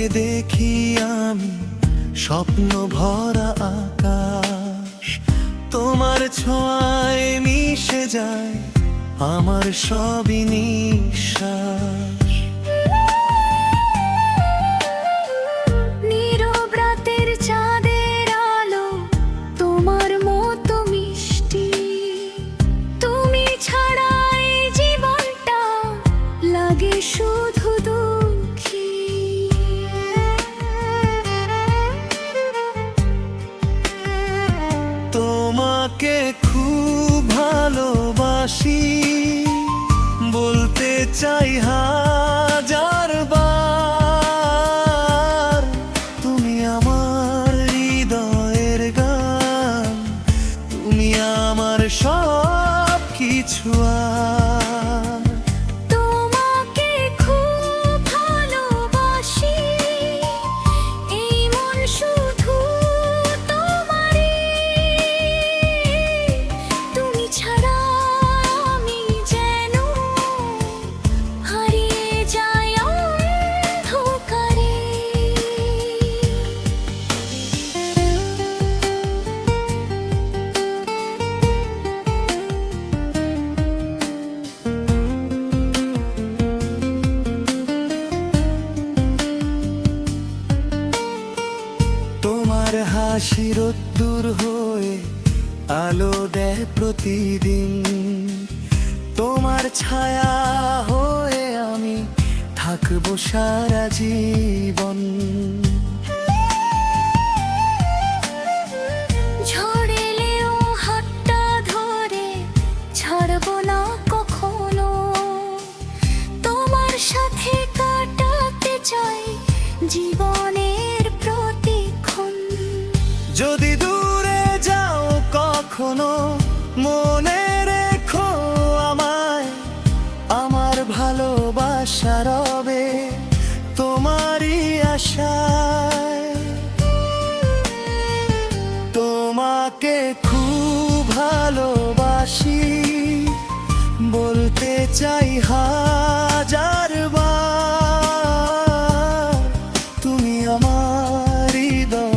চোখে দেখি আমি স্বপ্ন ভরা আকাশ, তোমার ছোঁয়ায় মিশে যায় আমার সবই নিঃশ্বাস। নীরব রাতের চাঁদের আলো তোমার মতো মিষ্টি, তুমি ছাড়া এই জীবনটা লাগে শুধু দুঃখী। তোমাকে খুব ভালোবাসি, বলতে চাই হাজার বার, তুমি আমার হৃদয়ের গান, তুমি আমার সব কিছু। আর তোমাকে খুব ভালোবাসি, এই মন শুধু তোমারই, তুমি ছাড়া আমি যেন হারিয়ে যাই অন্ধকারে। তোমার হাসি রোদ্দুর হয়ে আলো দেয় প্রতিদিন, তোমার ছায়া হয়ে আমি থাকবো সারা জীবন। ঝড় এলেও হাতটা ধরে ছাড়বো না কখনো, তোমার সাথে কাটাতে চাই জীবনের প্রতিক্ষণ। যদি দূরে যাও কখনো মনে রেখো আমায়, আমার ভালোবাসা রবে তোমারই আশায়। তোমাকে খুব ভালোবাসি, বলতে চাই হাজার বার, তুমি আমার হৃদয়